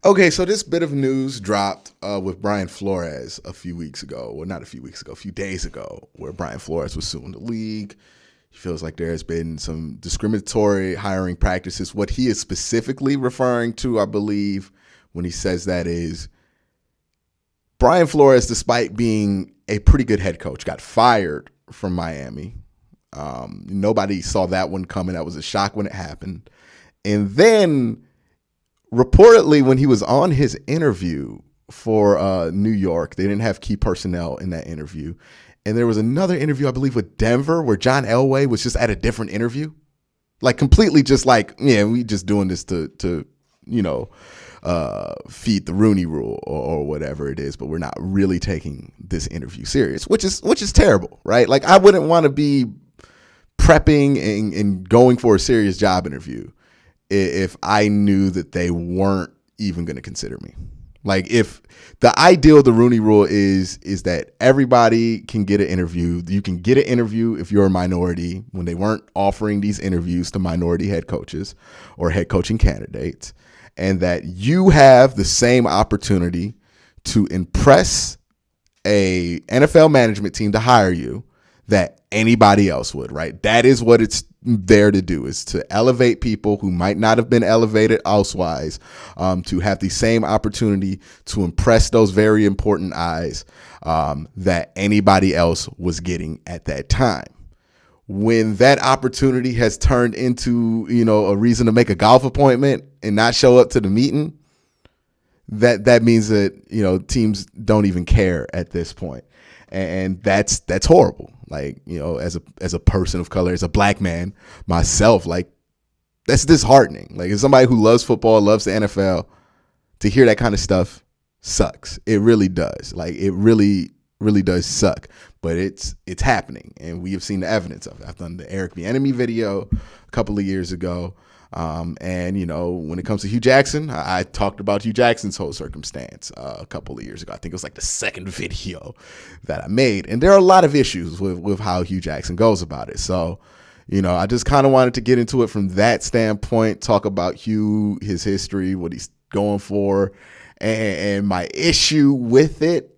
Okay, so this bit of news dropped with Brian Flores a few weeks ago. Well, not a few weeks ago, a few days ago, where Brian Flores was suing the league. He feels like there has been some discriminatory hiring practices. What he is specifically referring to, I believe, when he says that is Brian Flores, despite being a pretty good head coach, got fired from Miami. Nobody saw that one coming. That was a shock when it happened. And then reportedly, when he was on his interview for New York, they didn't have key personnel in that interview. And there was another interview, I believe, with Denver, where John Elway was just at a different interview. Like completely just like, yeah, we just doing this to feed the Rooney Rule or whatever it is, but we're not really taking this interview serious, which is terrible, right? Like I wouldn't want to be prepping and going for a serious job interview if I knew that they weren't even going to consider me. Like if the ideal of the Rooney Rule is that everybody can get an interview. You can get an interview if you're a minority, when they weren't offering these interviews to minority head coaches or head coaching candidates, and that you have the same opportunity to impress a NFL management team to hire you that anybody else would, right? That is what it's there to do, is to elevate people who might not have been elevated elsewise, to have the same opportunity to impress those very important eyes that anybody else was getting at that time. When that opportunity has turned into, a reason to make a golf appointment and not show up to the meeting, that means that, teams don't even care at this point. And that's horrible. Like, as a person of color, as a black man myself, like that's disheartening. Like as somebody who loves football, loves the NFL, to hear that kind of stuff sucks. It really does. Like it really, really does suck. But it's happening, and we have seen the evidence of it. I've done the Eric Bieniemy video a couple of years ago. And, when it comes to Hugh Jackson, I talked about Hugh Jackson's whole circumstance a couple of years ago. I think it was like the second video that I made. And there are a lot of issues with how Hugh Jackson goes about it. So, I just kind of wanted to get into it from that standpoint, talk about Hugh, his history, what he's going for, and my issue with it.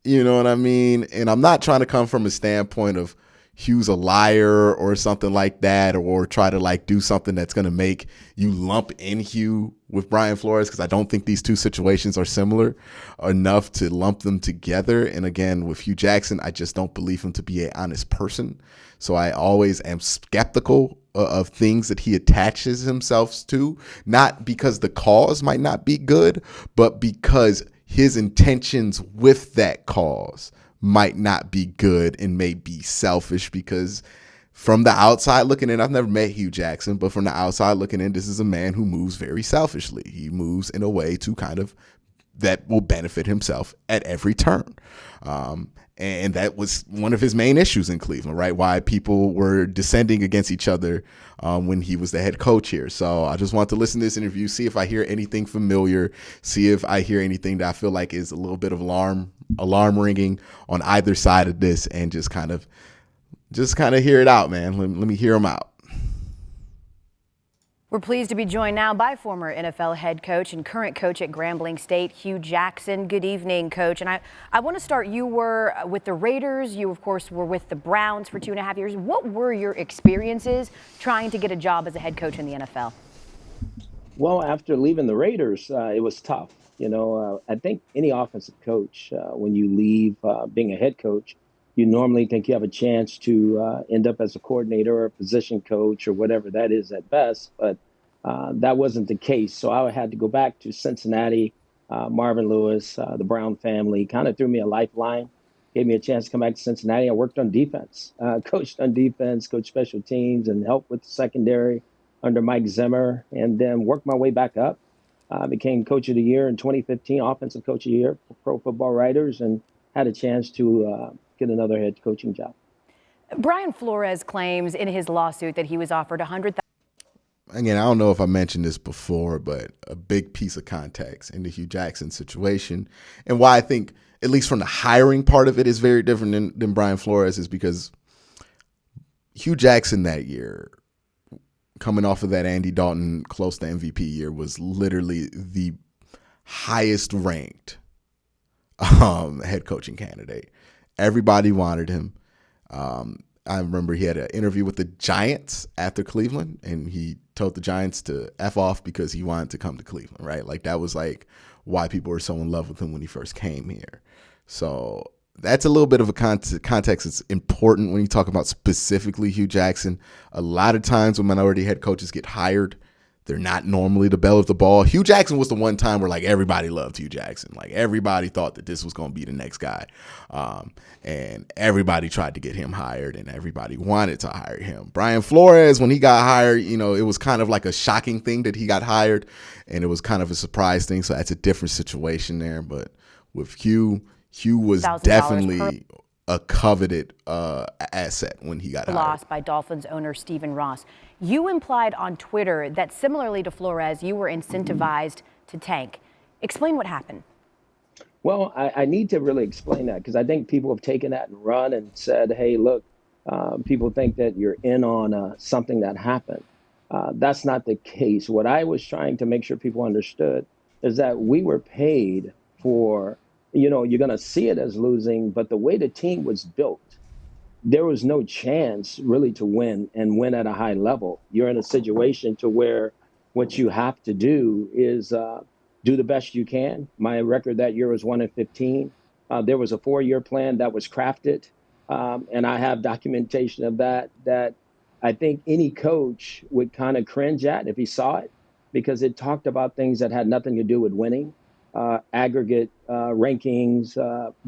You know what I mean? And I'm not trying to come from a standpoint of Hugh's a liar or something like that, or try to like do something that's going to make you lump in Hugh with Brian Flores, because I don't think these two situations are similar enough to lump them together. And again, with Hugh Jackson, I just don't believe him to be an honest person. So I always am skeptical of things that he attaches himself to, not because the cause might not be good, but because his intentions with that cause might not be good and may be selfish. Because from the outside looking in, I've never met Hugh Jackson, but from the outside looking in, this is a man who moves very selfishly. He moves in a way to kind of that will benefit himself at every turn. And that was one of his main issues in Cleveland, right? Why people were descending against each other when he was the head coach here. So I just want to listen to this interview, see if I hear anything familiar, see if I hear anything that I feel like is a little bit of alarm ringing on either side of this, and just kind of hear it out, man. Let me hear him out. We're pleased to be joined now by former NFL head coach and current coach at Grambling State, Hugh Jackson. Good evening, Coach. And I want to start, you were with the Raiders. You, of course, were with the Browns for 2.5 years. What were your experiences trying to get a job as a head coach in the NFL? Well, after leaving the Raiders, it was tough. I think any offensive coach, when you leave being a head coach, you normally think you have a chance to end up as a coordinator or a position coach or whatever that is at best. But that wasn't the case. So I had to go back to Cincinnati. Marvin Lewis, the Brown family, kind of threw me a lifeline, gave me a chance to come back to Cincinnati. I worked on defense, coached on defense, coached special teams, and helped with the secondary under Mike Zimmer, and then worked my way back up. Became Coach of the Year in 2015, Offensive Coach of the Year for Pro Football Writers, and had a chance to get another head coaching job. Brian Flores claims in his lawsuit that he was offered $100,000. Again, I don't know if I mentioned this before, but a big piece of context in the Hugh Jackson situation, and why I think, at least from the hiring part of it, is very different than Brian Flores, is because Hugh Jackson that year, coming off of that Andy Dalton close to MVP year, was literally the highest ranked head coaching candidate. Everybody wanted him. I remember he had an interview with the Giants after Cleveland, and he told the Giants to F off because he wanted to come to Cleveland, right? Like, that was like why people were so in love with him when he first came here. So that's a little bit of a context that's important when you talk about specifically Hugh Jackson. A lot of times when minority head coaches get hired, they're not normally the belle of the ball. Hugh Jackson was the one time where, like, everybody loved Hugh Jackson. Like, everybody thought that this was going to be the next guy. And everybody tried to get him hired, and everybody wanted to hire him. Brian Flores, when he got hired, you know, it was kind of like a shocking thing that he got hired, and it was kind of a surprise thing. So that's a different situation there. But with Hugh was definitely a coveted asset when he got hired. Lost by Dolphins owner Stephen Ross. You implied on Twitter that similarly to Flores, you were incentivized to tank. Explain what happened. Well, I need to really explain that, because I think people have taken that and run and said, hey, look, people think that you're in on something that happened. That's not the case. What I was trying to make sure people understood is that we were paid for, you know, you're going to see it as losing, but the way the team was built, there was no chance really to win and win at a high level. You're in a situation to where what you have to do is do the best you can. My record that year was 1-15. There was a 4-year plan that was crafted, and I have documentation of that I think any coach would kind of cringe at if he saw it, because it talked about things that had nothing to do with winning, aggregate rankings,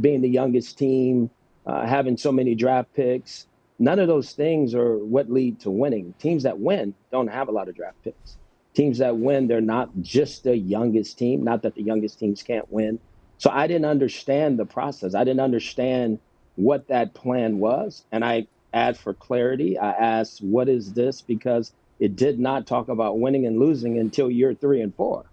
being the youngest team, having so many draft picks. None of those things are what lead to winning. Teams that win don't have a lot of draft picks. Teams that win, they're not just the youngest team, not that the youngest teams can't win. So I didn't understand the process. I didn't understand what that plan was. And I asked for clarity. I asked, what is this? Because it did not talk about winning and losing until year 3 and 4.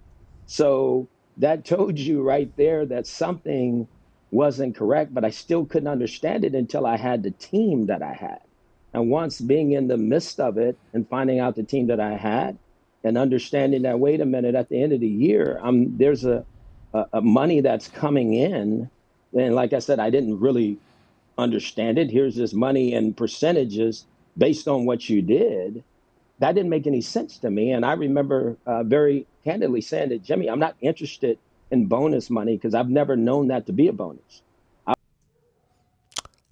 So that told you right there that something wasn't correct, but I still couldn't understand it until I had the team that I had. And once being in the midst of it and finding out the team that I had and understanding that, wait a minute, at the end of the year, there's a money that's coming in. And like I said, I didn't really understand it. Here's this money and percentages based on what you did. That didn't make any sense to me. And I remember very candidly saying to Jimmy, I'm not interested in bonus money because I've never known that to be a bonus.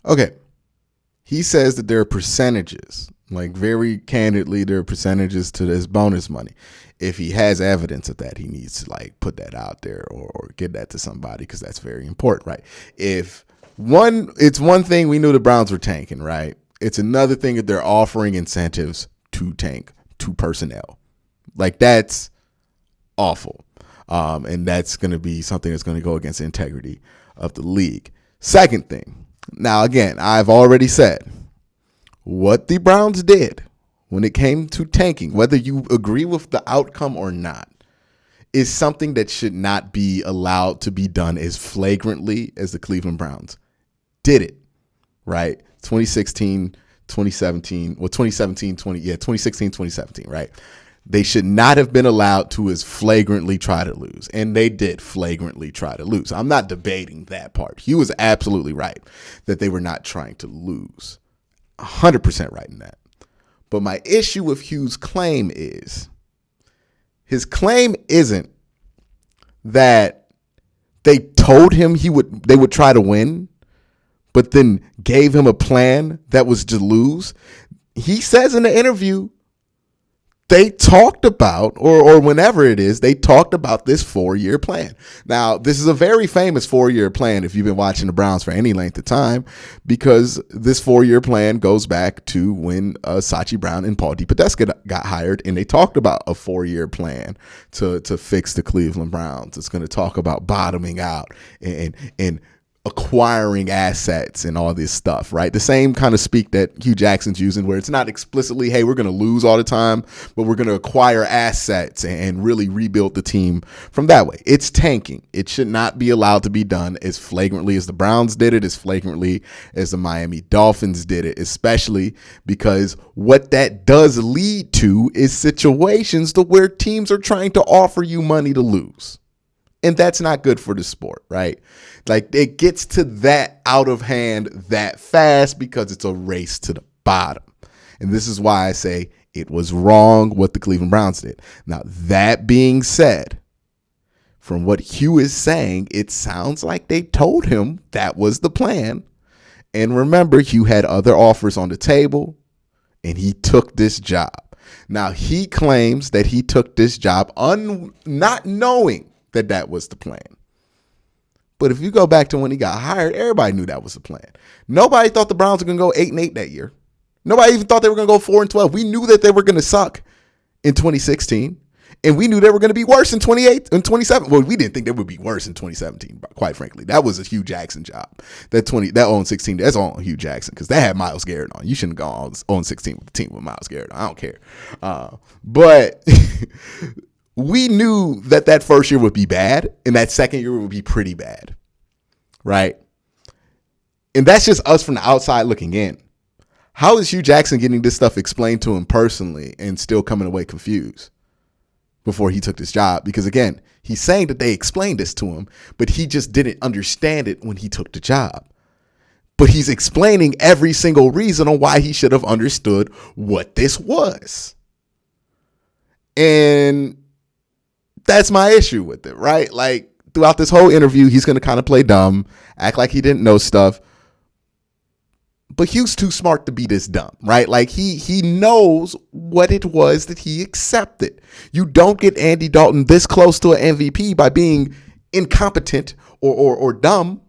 Okay. He says that there are percentages, like very candidly, there are percentages to this bonus money. If he has evidence of that, he needs to like put that out there or get that to somebody, because that's very important, right? It's one thing we knew the Browns were tanking, right? It's another thing that they're offering incentives to tank to personnel. Like, that's awful. And that's going to be something that's going to go against the integrity of the league. Second thing. Now, again, I've already said what the Browns did when it came to tanking, whether you agree with the outcome or not, is something that should not be allowed to be done as flagrantly as the Cleveland Browns did it, right? 2016, 2017, 2017, right? They should not have been allowed to as flagrantly try to lose. And they did flagrantly try to lose. I'm not debating that part. He was absolutely right that they were not trying to lose. 100% right in that. But my issue with Hugh's claim is, his claim isn't that they told him they would try to win, but then gave him a plan that was to lose. He says in the interview, they talked about, or whenever it is, they talked about this 4-year plan. Now, this is a very famous 4-year plan if you've been watching the Browns for any length of time, because this 4-year plan goes back to when Sachi Brown and Paul DePodesta got hired, and they talked about a 4-year plan to fix the Cleveland Browns. It's going to talk about bottoming out and acquiring assets and all this stuff, right? The same kind of speak that Hugh Jackson's using, where it's not explicitly, hey, we're going to lose all the time, but we're going to acquire assets and really rebuild the team from that way. It's tanking. It should not be allowed to be done as flagrantly as the Browns did it, as flagrantly as the Miami Dolphins did it, especially because what that does lead to is situations to where teams are trying to offer you money to lose. And that's not good for the sport, right? Like, it gets to that out of hand that fast because it's a race to the bottom. And this is why I say it was wrong what the Cleveland Browns did. Now, that being said, from what Hugh is saying, it sounds like they told him that was the plan. And remember, Hugh had other offers on the table, and he took this job. Now, he claims that he took this job not knowing that that was the plan. But if you go back to when he got hired, everybody knew that was the plan. Nobody thought the Browns were going to go 8-8 that year. Nobody even thought they were going to go 4-12. We knew that they were going to suck in 2016. And we knew they were going to be worse in 28 and 27. Well, we didn't think they would be worse in 2017, quite frankly. That was a Hugh Jackson job. That 0-16, that's on Hugh Jackson because they had Myles Garrett on. You shouldn't go on 0-16 with the team with Myles Garrett on. I don't care. But we knew that first year would be bad and that second year would be pretty bad, right? And that's just us from the outside looking in. How is Hugh Jackson getting this stuff explained to him personally and still coming away confused before he took this job? Because again, he's saying that they explained this to him, but he just didn't understand it when he took the job. But he's explaining every single reason on why he should have understood what this was. And that's my issue with it, right? Like, throughout this whole interview, he's going to kind of play dumb, act like he didn't know stuff. But Hugh's too smart to be this dumb, right? Like, he knows what it was that he accepted. You don't get Andy Dalton this close to an MVP by being incompetent or dumb,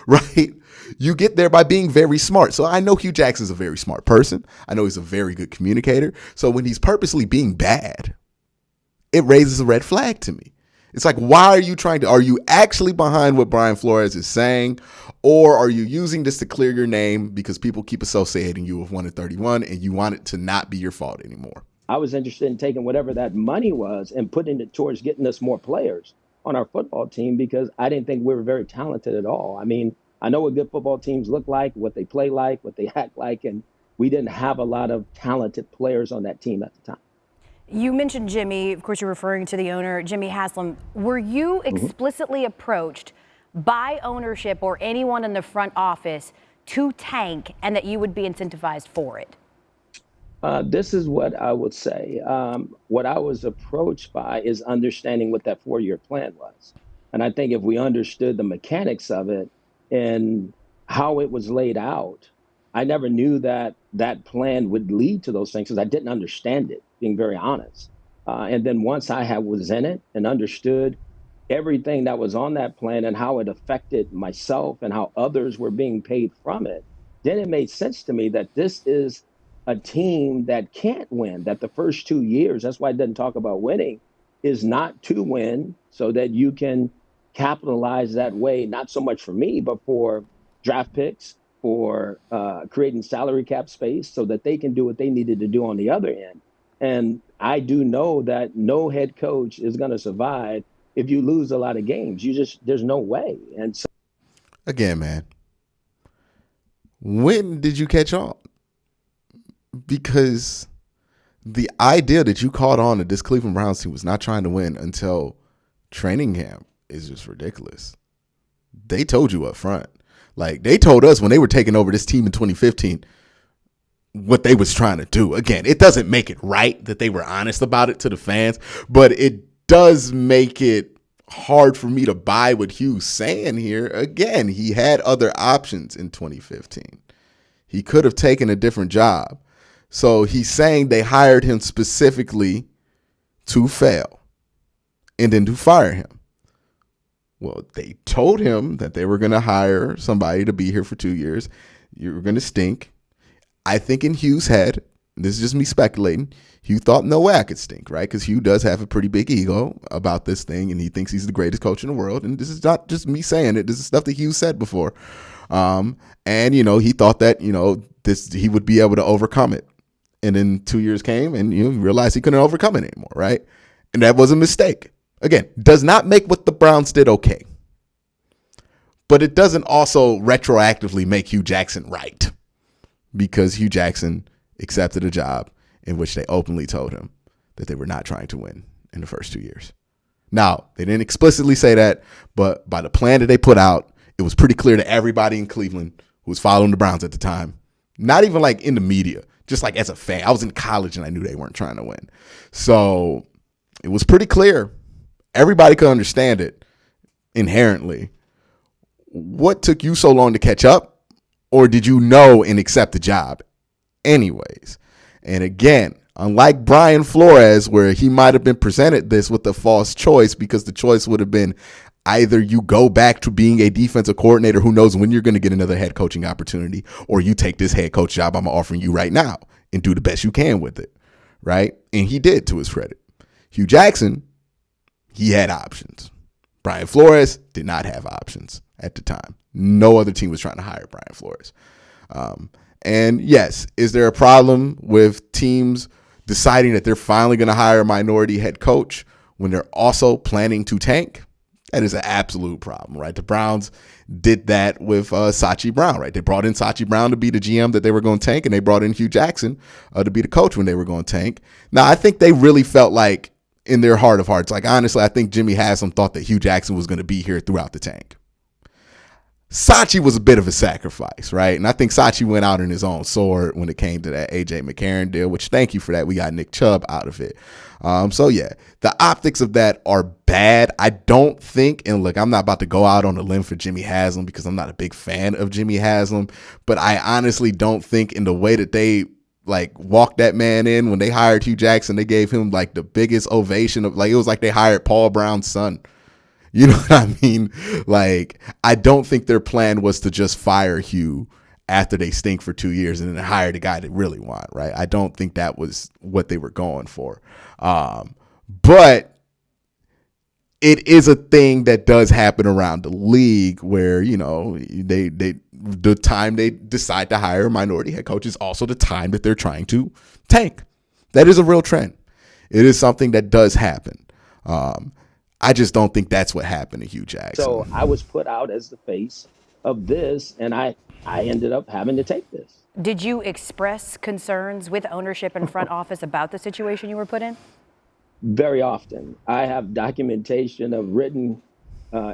right? You get there by being very smart. So I know Hugh Jackson's a very smart person. I know he's a very good communicator. So when he's purposely being bad, it raises a red flag to me. It's like, why are you actually behind what Brian Flores is saying? Or are you using this to clear your name because people keep associating you with 1-31 and you want it to not be your fault anymore? I was interested in taking whatever that money was and putting it towards getting us more players on our football team because I didn't think we were very talented at all. I mean, I know what good football teams look like, what they play like, what they act like, and we didn't have a lot of talented players on that team at the time. You mentioned Jimmy. Of course, you're referring to the owner, Jimmy Haslam. Were you explicitly approached by ownership or anyone in the front office to tank and that you would be incentivized for it? This is what I would say. What I was approached by is understanding what that 4-year plan was. And I think if we understood the mechanics of it and how it was laid out, I never knew that that plan would lead to those things because I didn't understand it, being very honest. And then once I was in it and understood everything that was on that plan and how it affected myself and how others were being paid from it, then it made sense to me that this is a team that can't win, that the first 2 years, that's why it doesn't talk about winning, is not to win so that you can capitalize that way, not so much for me, but for draft picks, for creating salary cap space so that they can do what they needed to do on the other end. And I do know that no head coach is going to survive if you lose a lot of games. There's no way. And so, again, man, when did you catch on? Because the idea that you caught on that this Cleveland Browns team was not trying to win until training camp is just ridiculous. They told you up front. Like, they told us when they were taking over this team in 2015 what they was trying to do. Again, it doesn't make it right that they were honest about it to the fans, but it does make it hard for me to buy what Hugh's saying here. Again, he had other options in 2015. He could have taken a different job. So he's saying they hired him specifically to fail and then to fire him. Well, they told him that they were going to hire somebody to be here for 2 years. You were going to stink. I think in Hugh's head, this is just me speculating, Hugh thought no way I could stink, right? Because Hugh does have a pretty big ego about this thing, and he thinks he's the greatest coach in the world. And this is not just me saying it. This is stuff that Hugh said before. And, he thought that, he would be able to overcome it. And then 2 years came, and he realized he couldn't overcome it anymore, right? And that was a mistake. Again, does not make what the Browns did okay. But it doesn't also retroactively make Hugh Jackson right, because Hugh Jackson accepted a job in which they openly told him that they were not trying to win in the first 2 years. Now, they didn't explicitly say that, but by the plan that they put out, it was pretty clear to everybody in Cleveland who was following the Browns at the time, not even like in the media, just like as a fan. I was in college and I knew they weren't trying to win. So it was pretty clear. Everybody could understand it inherently. What took you so long to catch up? Or did you know and accept the job anyways? And again, unlike Brian Flores, where he might have been presented this with a false choice, because the choice would have been either you go back to being a defensive coordinator who knows when you're going to get another head coaching opportunity, or you take this head coach job I'm offering you right now and do the best you can with it, right? And he did, to his credit. Hugh Jackson, he had options. Brian Flores did not have options at the time. No other team was trying to hire Brian Flores. And yes, is there a problem with teams deciding that they're finally going to hire a minority head coach when they're also planning to tank? That is an absolute problem, right? The Browns did that with Sachi Brown, right? They brought in Sachi Brown to be the GM that they were going to tank, and they brought in Hugh Jackson to be the coach when they were going to tank. Now, I think they really felt like, in their heart of hearts, like honestly, I think Jimmy Haslam thought that Hugh Jackson was going to be here throughout the tank. Sachi was a bit of a sacrifice, right? And I think Sachi went out in his own sword when it came to that A.J. McCarron deal, which, thank you for that. We got Nick Chubb out of it. So, yeah, the optics of that are bad. I don't think, and look, I'm not about to go out on a limb for Jimmy Haslam because I'm not a big fan of Jimmy Haslam, but I honestly don't think in the way that they like walked that man in when they hired Hugh Jackson, they gave him like the biggest ovation of, like, it was like they hired Paul Brown's son. You know what I mean? Like, I don't think their plan was to just fire Hugh after they stink for 2 years and then hire the guy they really want, right? I don't think that was what they were going for. But it is a thing that does happen around the league where, you know, the time they decide to hire a minority head coach is also the time that they're trying to tank. That is a real trend. It is something that does happen. I just don't think that's what happened to Hugh Jackson. So I was put out as the face of this, and I ended up having to take this. Did you express concerns with ownership and front office about the situation you were put in? Very often. I have documentation of written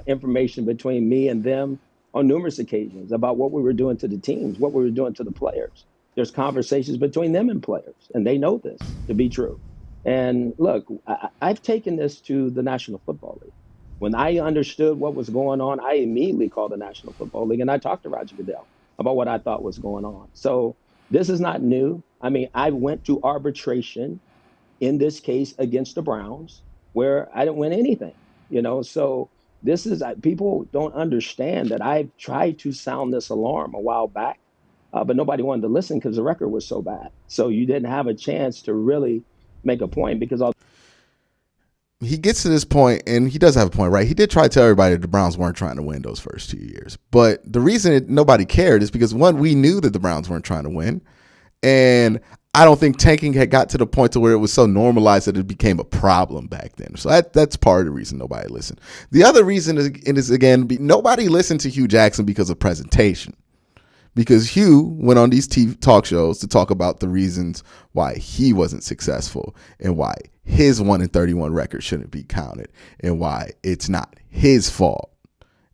information between me and them on numerous occasions about what we were doing to the teams, what we were doing to the players. There's conversations between them and players, and they know this to be true. And look, I've taken this to the National Football League. When I understood what was going on, I immediately called the National Football League and I talked to Roger Goodell about what I thought was going on. So this is not new. I mean, I went to arbitration in this case against the Browns where I didn't win anything, you know. So this is, people don't understand that I tried to sound this alarm a while back, but nobody wanted to listen because the record was so bad. So you didn't have a chance to really make a point because he gets to this point, and he does have a point, right? He did try to tell everybody that the Browns weren't trying to win those first 2 years. But the reason nobody cared is because, one, we knew that the Browns weren't trying to win. And I don't think tanking had got to the point to where it was so normalized that it became a problem back then. So that's part of the reason nobody listened. The other reason is again, nobody listened to Hugh Jackson because of presentation. Because Hugh went on these TV talk shows to talk about the reasons why he wasn't successful and why his 1-31 record shouldn't be counted and why it's not his fault.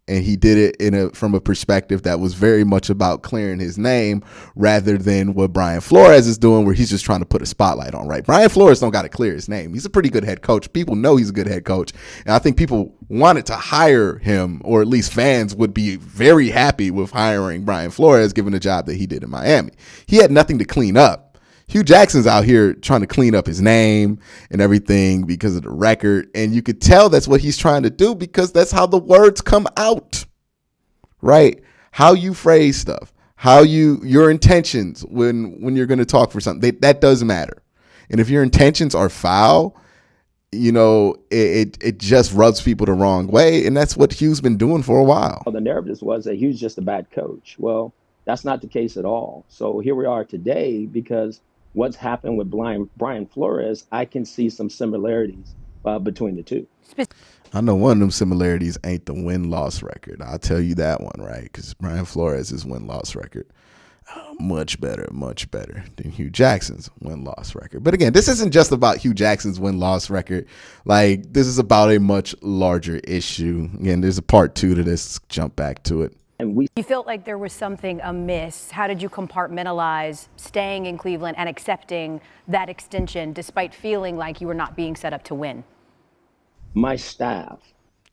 And he did it from a perspective that was very much about clearing his name rather than what Brian Flores is doing, where he's just trying to put a spotlight on, right? Brian Flores don't got to clear his name. He's a pretty good head coach. People know he's a good head coach. And I think people wanted to hire him, or at least fans would be very happy with hiring Brian Flores, given the job that he did in Miami. He had nothing to clean up. Hugh Jackson's out here trying to clean up his name and everything because of the record. And you could tell that's what he's trying to do because that's how the words come out, right? How you phrase stuff, how your intentions when you're going to talk for something, that does matter. And if your intentions are foul, you know, it just rubs people the wrong way. And that's what Hugh's been doing for a while. The narrative was that Hugh's just a bad coach. Well, that's not the case at all. So here we are today because what's happened with Brian Flores, I can see some similarities between the two. I know one of them similarities ain't the win-loss record. I'll tell you that one, right? Because Brian Flores' win-loss record Much better than Hugh Jackson's win-loss record. But again, this isn't just about Hugh Jackson's win-loss record. Like, this is about a much larger issue. Again, there's a part 2 to this. Jump back to it. And you felt like there was something amiss. How did you compartmentalize staying in Cleveland and accepting that extension despite feeling like you were not being set up to win? My staff.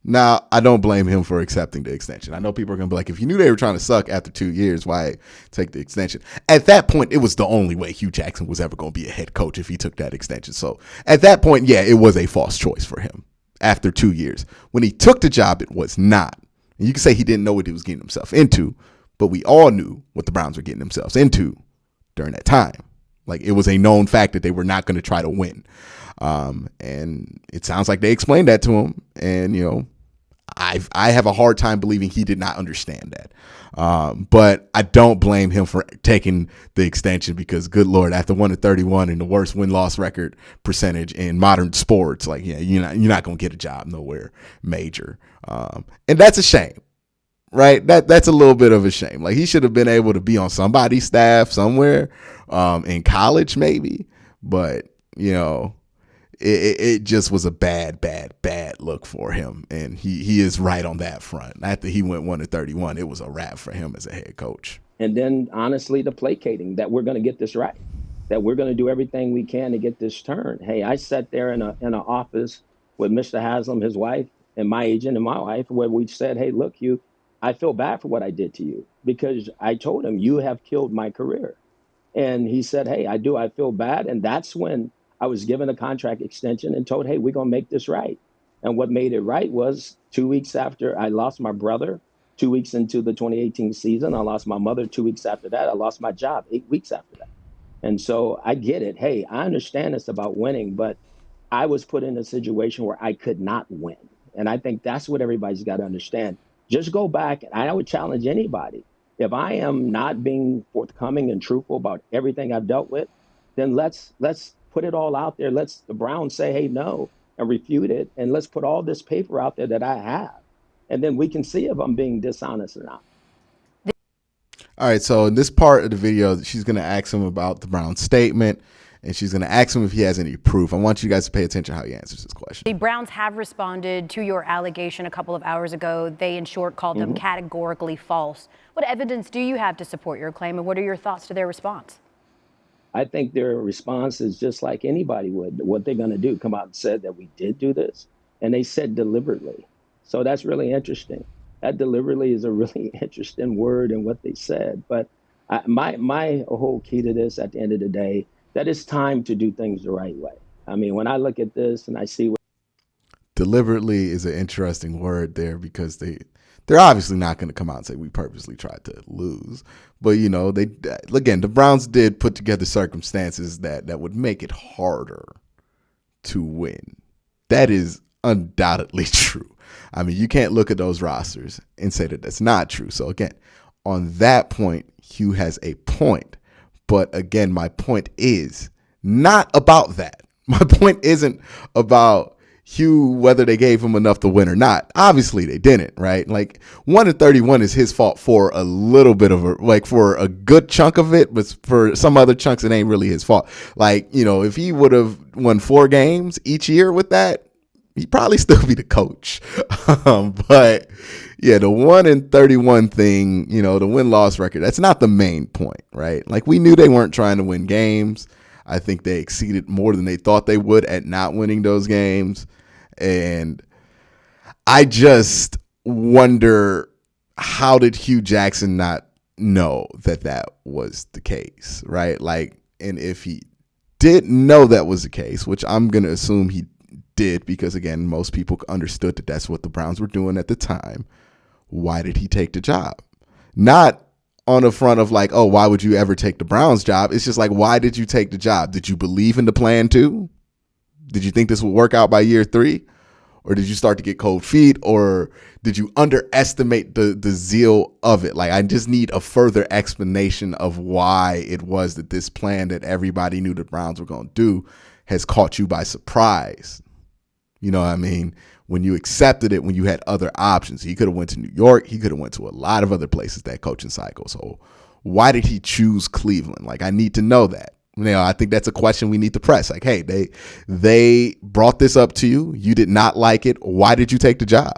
Now, I don't blame him for accepting the extension. I know people are going to be like, if you knew they were trying to suck after 2 years, why take the extension? At that point, it was the only way Hugh Jackson was ever going to be a head coach if he took that extension. So at that point, yeah, it was a false choice for him after 2 years. When he took the job, it was not. And you can say he didn't know what he was getting himself into, but we all knew what the Browns were getting themselves into during that time. Like, it was a known fact that they were not going to try to win. And it sounds like they explained that to him. And, you know, I have a hard time believing he did not understand that. But I don't blame him for taking the extension because, good Lord, after 1-31 and the worst win-loss record percentage in modern sports, like, yeah, you're not going to get a job nowhere major. And that's a shame. Right. That's a little bit of a shame. Like, he should have been able to be on somebody's staff somewhere, in college maybe. But, you know, it just was a bad look for him. And he is right on that front. After he went 1-31, it was a wrap for him as a head coach. And then, honestly, the placating that we're going to get this right, that we're going to do everything we can to get this turned. Hey, I sat there in an office with Mr. Haslam, his wife, and my agent and my wife, where we said, hey, look, I feel bad for what I did to you, because I told him, you have killed my career. And he said, hey, I do. I feel bad. And that's when I was given a contract extension and told, hey, we're going to make this right. And what made it right was 2 weeks after I lost my brother, 2 weeks into the 2018 season, I lost my mother. 2 weeks after that, I lost my job 8 weeks after that. And so I get it. Hey, I understand it's about winning, but I was put in a situation where I could not win. And I think that's what everybody's got to understand. Just go back, and I would challenge anybody. If I am not being forthcoming and truthful about everything I've dealt with, then let's put it all out there. Let's the Browns say, hey, no, and refute it. And let's put all this paper out there that I have. And then we can see if I'm being dishonest or not. All right, so in this part of the video, she's going to ask him about the Browns statement, and she's going to ask him if he has any proof. I want you guys to pay attention to how he answers this question. The Browns have responded to your allegation a couple of hours ago. They, in short, called them categorically false. What evidence do you have to support your claim, and what are your thoughts to their response? I think their response is just like anybody would. What they're going to do, come out and said that we did do this, and they said deliberately. So that's really interesting. That deliberately is a really interesting word in what they said. But my whole key to this, at the end of the day, that it's time to do things the right way. I mean, when I look at this and I see what deliberately is an interesting word there, because they're obviously not going to come out and say we purposely tried to lose. But, you know, the Browns did put together circumstances that would make it harder to win. That is undoubtedly true. I mean, you can't look at those rosters and say that that's not true. So, again, on that point, Hugh has a point. But, again, my point is not about that. My point isn't about Hugh, whether they gave him enough to win or not. Obviously, they didn't, right? Like, 1-31 is his fault for a little bit of for a good chunk of it, but for some other chunks, it ain't really his fault. Like, you know, if he would have won 4 games each year with that, he'd probably still be the coach. But yeah, the 1-31 thing, you know, the win-loss record, that's not the main point, right? Like, we knew they weren't trying to win games. I think they exceeded more than they thought they would at not winning those games. And I just wonder, how did Hugh Jackson not know that that was the case, right? Like, and if he didn't know that was the case, which I'm going to assume he did, because, again, most people understood that that's what the Browns were doing at the time, why did he take the job? Not on the front of like, oh, why would you ever take the Browns job? It's just like, why did you take the job? Did you believe in the plan too? Did you think this would work out by year 3? Or did you start to get cold feet? Or did you underestimate the zeal of it? Like, I just need a further explanation of why it was that this plan that everybody knew the Browns were going to do has caught you by surprise. You know what I mean? When you accepted it, when you had other options. He could have went to New York. He could have went to a lot of other places that coaching cycle. So Why did he choose Cleveland? Like, I need to know that. I think that's a question we need to press. Like, hey, they brought this up to you. You did not like it. Why did you take the job?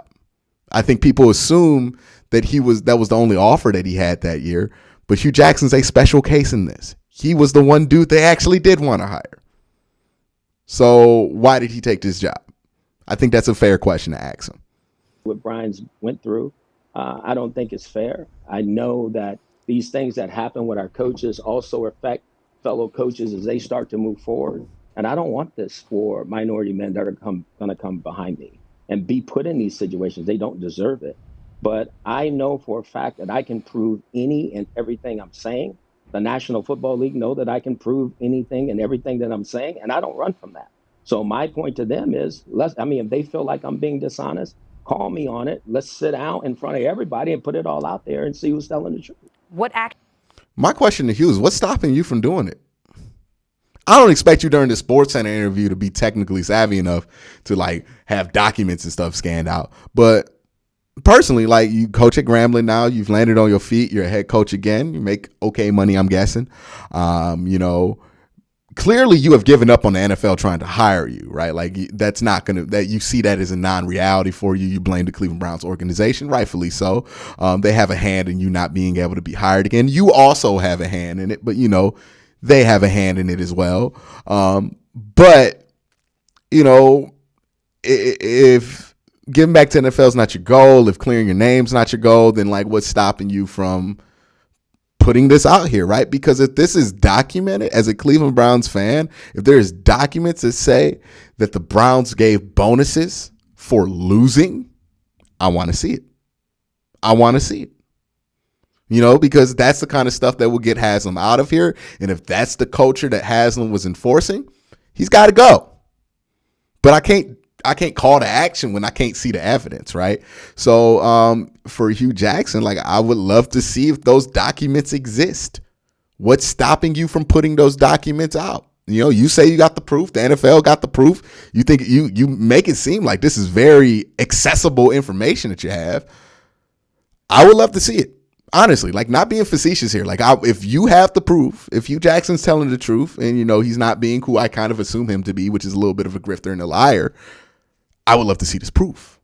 I think people assume that that was the only offer that he had that year. But Hugh Jackson's a special case in this. He was the one dude they actually did want to hire. So why did he take this job? I think that's a fair question to ask him. What Brian's went through, I don't think it's fair. I know that these things that happen with our coaches also affect fellow coaches as they start to move forward. And I don't want this for minority men that are going to come behind me and be put in these situations. They don't deserve it. But I know for a fact that I can prove any and everything I'm saying. The National Football League know that I can prove anything and everything that I'm saying, and I don't run from that. So my point to them is, if they feel like I'm being dishonest, call me on it. Let's sit down in front of everybody and put it all out there and see who's telling the truth. My question to Hugh is, what's stopping you from doing it? I don't expect you during the Sports Center interview to be technically savvy enough to like have documents and stuff scanned out. But personally, like, you coach at Grambling now, you've landed on your feet, you're a head coach again, you make okay money, I'm guessing. Clearly you have given up on the NFL trying to hire you, right? Like, that's not going to, that you see that as a non-reality for you. You blame the Cleveland Browns organization, rightfully so. They have a hand in you not being able to be hired again. You also have a hand in it, but they have a hand in it as well. But if getting back to NFL is not your goal, if clearing your name's not your goal, then like, what's stopping you from putting this out here, right? Because if this is documented, as a Cleveland Browns fan, if there's documents that say that the Browns gave bonuses for losing, I want to see it. I want to see it. Because that's the kind of stuff that will get Haslam out of here. And if that's the culture that Haslam was enforcing, he's got to go. But I can't call to action when I can't see the evidence, right? So for Hugh Jackson, like, I would love to see if those documents exist. What's stopping you from putting those documents out? You say you got the proof. The NFL got the proof. You think you make it seem like this is very accessible information that you have. I would love to see it. Honestly, like, not being facetious here. Like, if you have the proof, if Hugh Jackson's telling the truth and, he's not being who I kind of assume him to be, which is a little bit of a grifter and a liar, I would love to see this proof.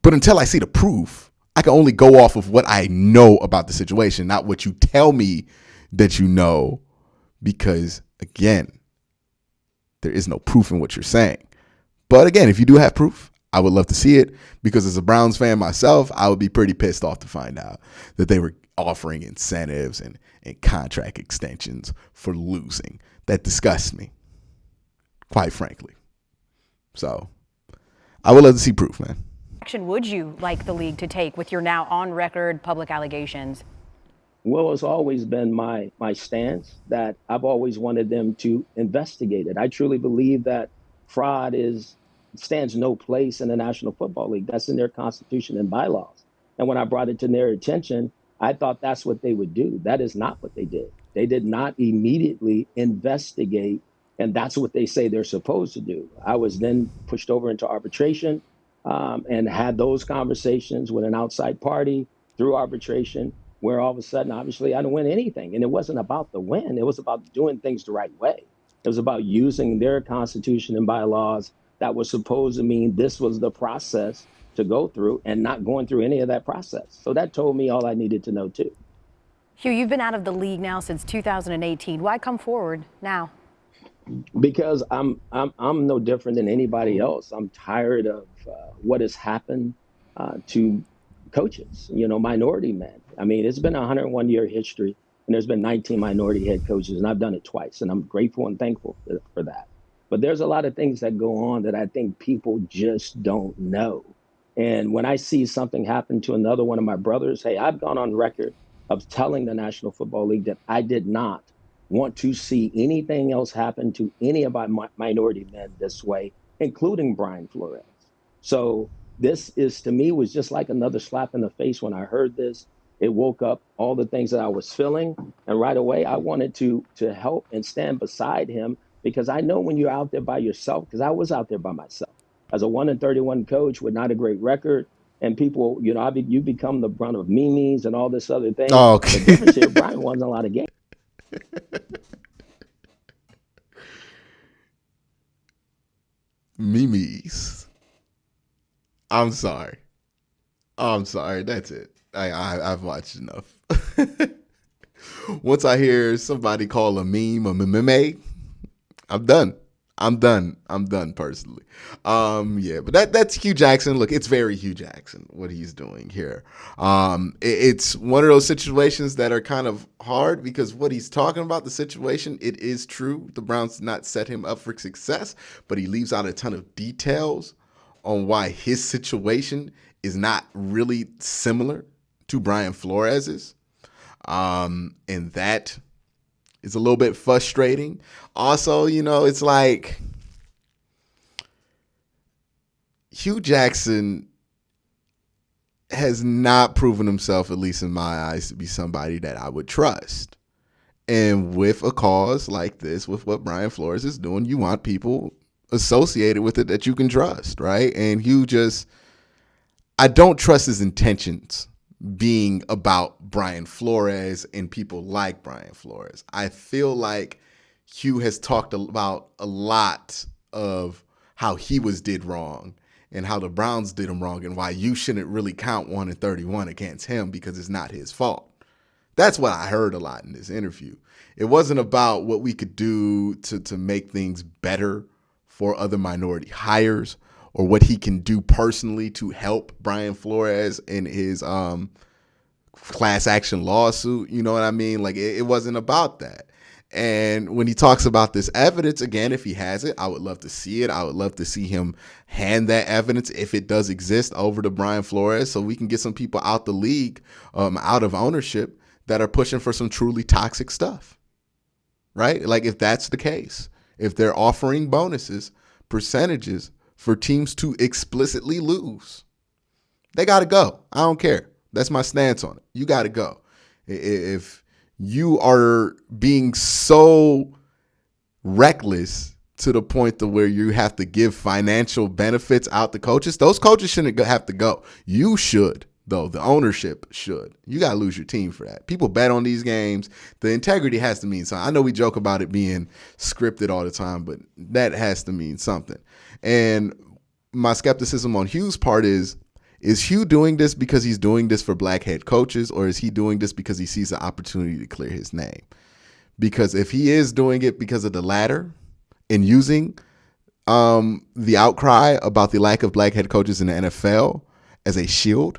But until I see the proof, I can only go off of what I know about the situation, not what you tell me that you know, because, again, there is no proof in what you're saying. But again, if you do have proof, I would love to see it, because as a Browns fan myself, I would be pretty pissed off to find out that they were offering incentives and contract extensions for losing. That disgusts me, quite frankly. So I would love to see proof, man. Action would you like the league to take with your now on record public allegations? Well, it's always been my stance that I've always wanted them to investigate it. I truly believe that fraud stands no place in the National Football League. That's in their constitution and bylaws. And when I brought it to their attention, I thought that's what they would do. That is not what they did. They did not immediately investigate, and that's what they say they're supposed to do. I was then pushed over into arbitration and had those conversations with an outside party through arbitration, where all of a sudden, obviously, I didn't win anything. And it wasn't about the win. It was about doing things the right way. It was about using their constitution and bylaws that was supposed to mean this was the process to go through, and not going through any of that process. So that told me all I needed to know too. Hugh, you've been out of the league now since 2018. Why come forward now? Because I'm no different than anybody else. I'm tired of what has happened to coaches, minority men. I mean, it's been a 101-year history, and there's been 19 minority head coaches, and I've done it twice, and I'm grateful and thankful for that. But there's a lot of things that go on that I think people just don't know. And when I see something happen to another one of my brothers, hey, I've gone on record of telling the National Football League that I did not want to see anything else happen to any of my minority men this way, including Brian Flores. So this is, to me, was just like another slap in the face when I heard this. It woke up all the things that I was feeling. And right away, I wanted to help and stand beside him, because I know when you're out there by yourself, because I was out there by myself as a 1-31 coach with not a great record, and people, you become the brunt of memes and all this other thing. Oh, The okay. difference here, Brian won a lot of games. Memes. I'm sorry. I'm sorry. That's it. I've watched enough. Once I hear somebody call a meme a meme, I'm done. I'm done personally. Yeah, but that's Hugh Jackson. Look, it's very Hugh Jackson what he's doing here. It's one of those situations that are kind of hard because what he's talking about, the situation, it is true. The Browns did not set him up for success, but he leaves out a ton of details on why his situation is not really similar to Brian Flores's. And that is a little bit frustrating. Also, it's like Hugh Jackson has not proven himself, at least in my eyes, to be somebody that I would trust. And with a cause like this, with what Brian Flores is doing, you want people associated with it that you can trust, right? And Hugh I don't trust his intentions being about Brian Flores and people like Brian Flores. I feel like Hugh has talked about a lot of how he did wrong and how the Browns did him wrong and why you shouldn't really count 1-31 against him because it's not his fault. That's what I heard a lot in this interview. It wasn't about what we could do to make things better for other minority hires or what he can do personally to help Brian Flores in his class action lawsuit. You know what I mean? Like it wasn't about that. And when he talks about this evidence, again, if he has it, I would love to see it. I would love to see him hand that evidence, if it does exist, over to Brian Flores so we can get some people out the league, out of ownership that are pushing for some truly toxic stuff, right? Like if that's the case, if they're offering bonuses, percentages for teams to explicitly lose, they got to go. I don't care. That's my stance on it. You got to go. If you are being so reckless to the point to where you have to give financial benefits out to coaches, those coaches shouldn't have to go. You should, though. The ownership should. You got to lose your team for that. People bet on these games. The integrity has to mean something. I know we joke about it being scripted all the time, but that has to mean something. And my skepticism on Hugh's part is Hugh doing this because he's doing this for black head coaches, or is he doing this because he sees the opportunity to clear his name? Because if he is doing it because of the latter and using the outcry about the lack of black head coaches in the NFL as a shield,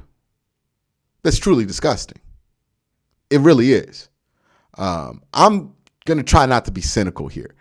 that's truly disgusting. It really is. I'm going to try not to be cynical here.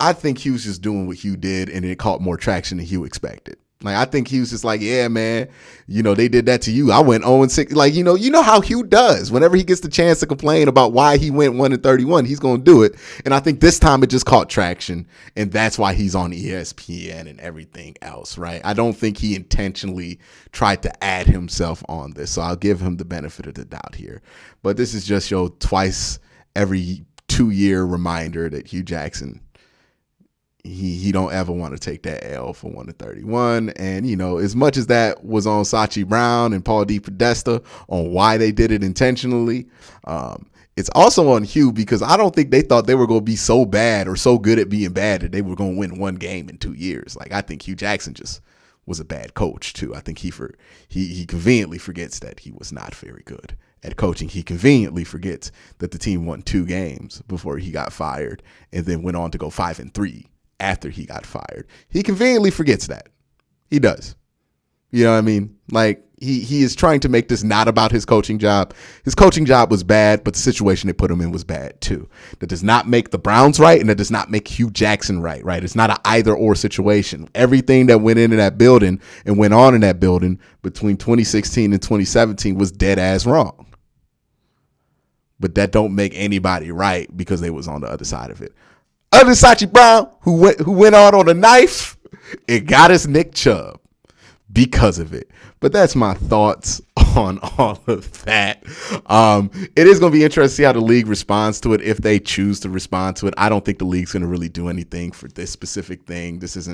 I think Hugh's just doing what Hugh did, and it caught more traction than Hugh expected. Like, I think he was just like, yeah, man, they did that to you. I went 0-6. Like, you know how Hugh does. Whenever he gets the chance to complain about why he went 1-31, he's going to do it. And I think this time it just caught traction. And that's why he's on ESPN and everything else, right? I don't think he intentionally tried to add himself on this. So I'll give him the benefit of the doubt here. But this is just your twice every 2-year reminder that Hugh Jackson, he don't ever want to take that L for 1-31. And, as much as that was on Sachi Brown and Paul DePodesta on why they did it intentionally, it's also on Hugh because I don't think they thought they were going to be so bad or so good at being bad that they were going to win one game in 2 years. Like, I think Hugh Jackson just was a bad coach, too. I think he conveniently forgets that he was not very good at coaching. He conveniently forgets that the team won 2 games before he got fired and then went on to go 5-3. After he got fired. He conveniently forgets that. He does. You know what I mean? Like, he is trying to make this not about his coaching job. His coaching job was bad, but the situation they put him in was bad too. That does not make the Browns right, and that does not make Hugh Jackson right? It's not an either or situation. Everything that went into that building and went on in that building between 2016 and 2017 was dead ass wrong. But that don't make anybody right because they was on the other side of it. Other than Sachi Brown, who went on a knife, it got us Nick Chubb because of it. But that's my thoughts on all of that. It is going to be interesting to see how the league responds to it, if they choose to respond to it. I don't think the league's going to really do anything for this specific thing. This is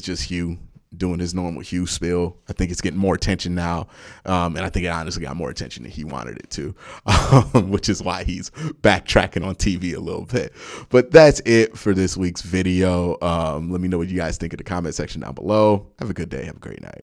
just Hugh doing his normal Hugh spill. I think it's getting more attention now, and I think it honestly got more attention than he wanted it to, which is why he's backtracking on TV a little bit. But that's it for this week's video. Let me know what you guys think in the comment section down below. Have a good day. Have a great night.